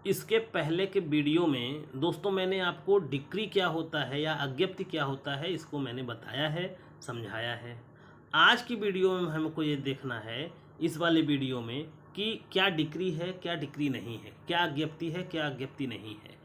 इसके पहले के वीडियो में दोस्तों मैंने आपको डिक्री क्या होता है या अज्ञप्ति क्या होता है इसको मैंने बताया है, समझाया है। आज की वीडियो में हमको ये देखना है, इस वाले वीडियो में, कि क्या डिक्री है क्या डिक्री नहीं है, क्या अज्ञप्ति है क्या अज्ञप्ति नहीं है।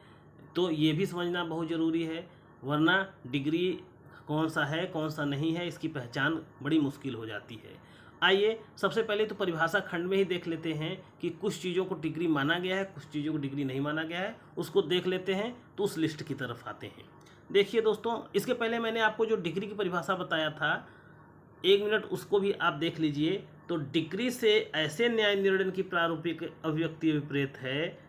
तो ये भी समझना बहुत ज़रूरी है, वरना डिग्री कौन सा है कौन सा नहीं है इसकी पहचान बड़ी मुश्किल हो जाती है। आइए सबसे पहले तो परिभाषा खंड में ही देख लेते हैं कि कुछ चीज़ों को डिग्री माना गया है, कुछ चीज़ों को डिग्री नहीं माना गया है, उसको देख लेते हैं तो उस लिस्ट की तरफ आते हैं। देखिए दोस्तों, इसके पहले मैंने आपको जो डिग्री की परिभाषा बताया था, 1 मिनट उसको भी आप देख लीजिए। तो डिग्री से ऐसे न्याय निर्णय की प्रारूपिक अभिव्यक्ति विपरीत है,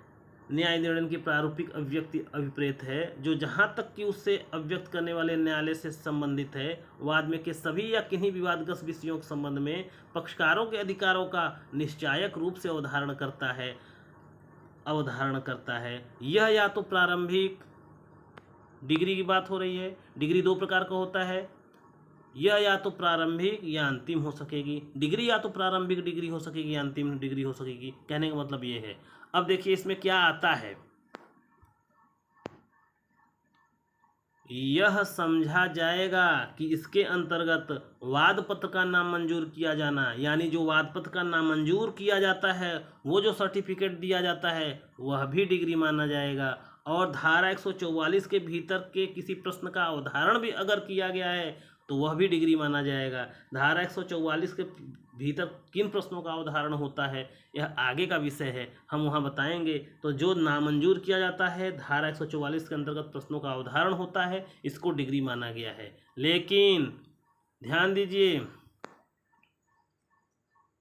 न्याय निर्णय की प्रारूपिक अभिव्यक्ति अभिप्रेत है जो जहाँ तक कि उससे अभिव्यक्त करने वाले न्यायालय से संबंधित है, वाद में के सभी या किन्हीं विवादग्रस्त विषयों के संबंध में पक्षकारों के अधिकारों का निश्चायक रूप से अवधारण करता है। यह या तो प्रारंभिक डिग्री की बात हो रही है, डिग्री 2 प्रकार का होता है, यह या तो प्रारंभिक या अंतिम हो सकेगी। डिग्री या तो प्रारंभिक डिग्री हो सकेगी या अंतिम डिग्री हो सकेगी, कहने का मतलब ये है। अब देखिए इसमें क्या आता है, यह समझा जाएगा कि इसके अंतर्गत वाद पत्र का नामंजूर किया जाना, यानी जो वाद पत्र का नामंजूर किया जाता है, वो जो सर्टिफिकेट दिया जाता है वह भी डिग्री माना जाएगा। और धारा 144 के भीतर के किसी प्रश्न का अवधारण भी अगर किया गया है तो वह भी डिग्री माना जाएगा। धारा 144 के भीतर किन प्रश्नों का अवधारण होता है यह आगे का विषय है, हम वहाँ बताएंगे। तो जो नामंजूर किया जाता है, धारा 144 के अंतर्गत प्रश्नों का अवधारण होता है, इसको डिग्री माना गया है। लेकिन ध्यान दीजिए,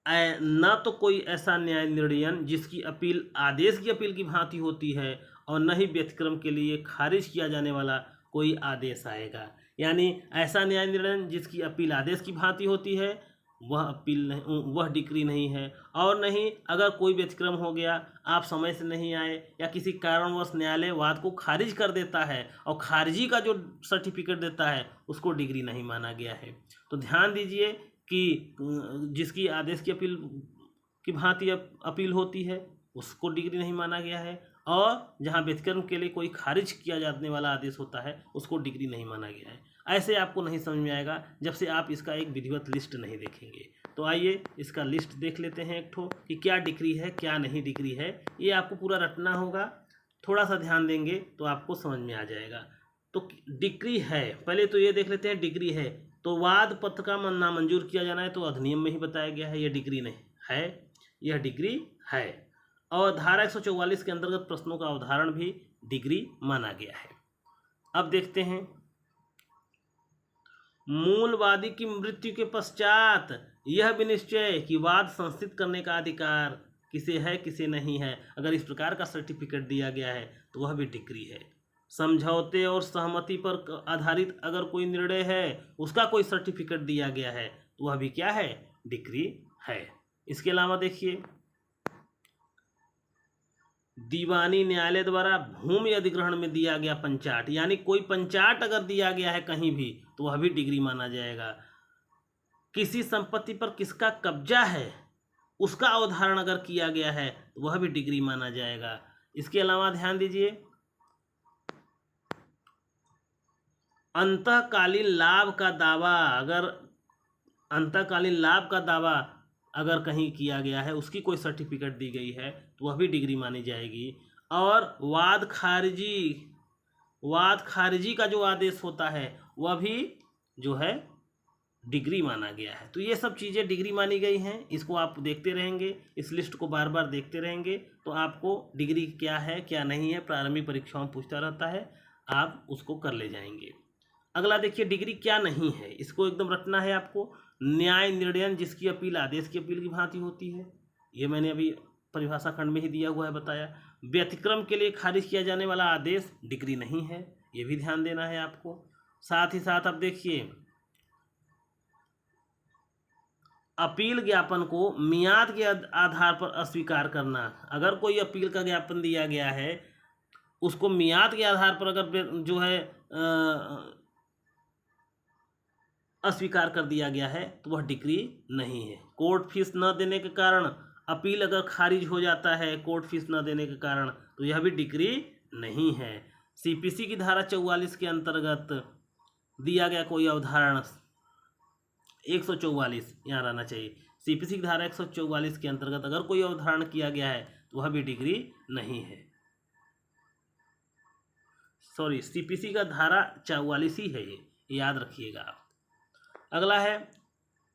न तो कोई ऐसा न्याय निर्णय जिसकी अपील आदेश की अपील की भांति होती है, और न ही व्यतिक्रम के लिए खारिज किया जाने वाला कोई आदेश आएगा। यानी ऐसा न्याय निर्णय जिसकी अपील आदेश की भांति होती है वह अपील नहीं, वह डिक्री नहीं है। और नहीं, अगर कोई व्यतिक्रम हो गया, आप समय से नहीं आए या किसी कारणवश न्यायालय वाद को खारिज कर देता है और खारिजी का जो सर्टिफिकेट देता है उसको डिग्री नहीं माना गया है। तो ध्यान दीजिए कि जिसकी आदेश की अपील की भांति अपील होती है उसको डिग्री नहीं माना गया है, और जहां व्यतिक्रम के लिए कोई खारिज किया जाने वाला आदेश होता है उसको डिग्री नहीं माना गया है। ऐसे आपको नहीं समझ में आएगा जब से आप इसका एक विधिवत लिस्ट नहीं देखेंगे। तो आइए इसका लिस्ट देख लेते हैं एक ठो, कि क्या डिग्री है क्या नहीं डिग्री है। ये आपको पूरा रटना होगा, थोड़ा सा ध्यान देंगे तो आपको समझ में आ जाएगा। तो डिग्री है, पहले तो ये देख लेते हैं डिग्री है तो वाद पत्र का नामंजूर किया जाना है, तो अधिनियम में ही बताया गया है, यह डिग्री नहीं है, यह डिग्री है। और धारा 144 के अंतर्गत प्रश्नों का अवधारण भी डिग्री माना गया है। अब देखते हैं, मूलवादी की मृत्यु के पश्चात यह विनिश्चय कि वाद संस्थित करने का अधिकार किसे है किसे नहीं है, अगर इस प्रकार का सर्टिफिकेट दिया गया है तो वह भी डिग्री है। समझौते और सहमति पर आधारित अगर कोई निर्णय है, उसका कोई सर्टिफिकेट दिया गया है तो वह भी क्या है, डिग्री है। इसके अलावा देखिए, दीवानी न्यायालय द्वारा भूमि अधिग्रहण में दिया गया पंचाट, यानी कोई पंचाट अगर दिया गया है कहीं भी तो वह भी डिग्री माना जाएगा। किसी संपत्ति पर किसका कब्जा है उसका अवधारण अगर किया गया है तो वह भी डिग्री माना जाएगा। इसके अलावा ध्यान दीजिए, अंतःकालीन लाभ का दावा अगर कहीं किया गया है, उसकी कोई सर्टिफिकेट दी गई है तो वह भी डिग्री मानी जाएगी। और वाद खारिजी का जो आदेश होता है वह भी जो है डिग्री माना गया है। तो ये सब चीज़ें डिग्री मानी गई हैं, इसको आप देखते रहेंगे, इस लिस्ट को बार बार देखते रहेंगे तो आपको डिग्री क्या है क्या नहीं है प्रारंभिक परीक्षाओं में पूछता रहता है, आप उसको कर ले जाएंगे। अगला देखिए, डिग्री क्या नहीं है, इसको एकदम रटना है आपको। न्याय निर्णय जिसकी अपील आदेश की अपील की भांति होती है, ये मैंने अभी परिभाषा खंड में ही दिया हुआ है, बताया। व्यतिक्रम के लिए खारिज किया जाने वाला आदेश डिग्री नहीं है, ये भी ध्यान देना है आपको। साथ ही साथ अब देखिए, अपील ज्ञापन को मियाद के आधार पर अस्वीकार करना, अगर कोई अपील का ज्ञापन दिया गया है उसको मियाद के आधार पर अगर जो है अस्वीकार कर दिया गया है तो वह डिग्री नहीं है। कोर्ट फीस न देने के कारण अपील अगर खारिज हो जाता है कोर्ट फीस न देने के कारण तो यह भी डिग्री नहीं है। सीपीसी की धारा 44 के अंतर्गत दिया गया कोई अवधारणा 144 यहाँ रहना चाहिए। सीपीसी की धारा 144 के अंतर्गत अगर कोई अवधारण किया गया है तो वह भी डिग्री नहीं है। सॉरी, सीपीसी का धारा 44 ही है, ये याद रखिएगा आप। अगला है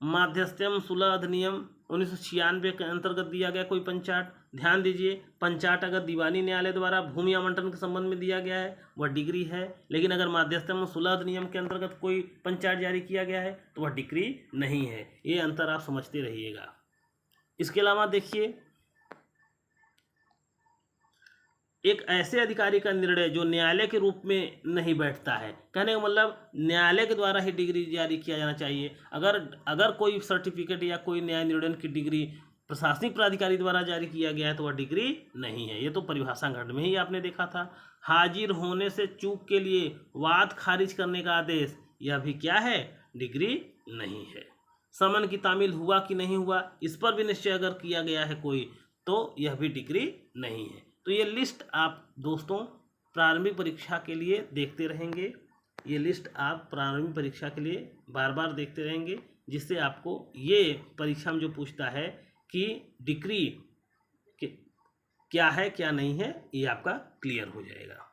माध्यस्थ्यम सुलह अधिनियम 1996 के अंतर्गत दिया गया कोई पंचाट। ध्यान दीजिए, पंचाट अगर दीवानी न्यायालय द्वारा भूमि आवंटन के संबंध में दिया गया है वह डिग्री है, लेकिन अगर माध्यस्थ्यम सुलह अधिनियम के अंतर्गत कोई पंचाट जारी किया गया है तो वह डिग्री नहीं है। ये अंतर आप समझते रहिएगा। इसके अलावा देखिए, एक ऐसे अधिकारी का निर्णय जो न्यायालय के रूप में नहीं बैठता है, कहने का मतलब न्यायालय के द्वारा ही डिग्री जारी किया जाना चाहिए। अगर कोई सर्टिफिकेट या कोई न्याय निर्णय की डिग्री प्रशासनिक प्राधिकारी द्वारा जारी किया गया है तो वह डिग्री नहीं है। ये तो परिभाषा खंड में ही आपने देखा था। हाजिर होने से चूक के लिए वाद खारिज करने का आदेश, यह भी क्या है, डिग्री नहीं है। समन की तामील हुआ कि नहीं हुआ, इस पर भी निश्चय अगर किया गया है कोई तो यह भी डिग्री नहीं है। तो ये लिस्ट आप दोस्तों प्रारंभिक परीक्षा के लिए देखते रहेंगे। ये लिस्ट आप प्रारंभिक परीक्षा के लिए बार बार देखते रहेंगे, जिससे आपको ये परीक्षा में जो पूछता है कि डिग्री क्या है क्या नहीं है, ये आपका क्लियर हो जाएगा।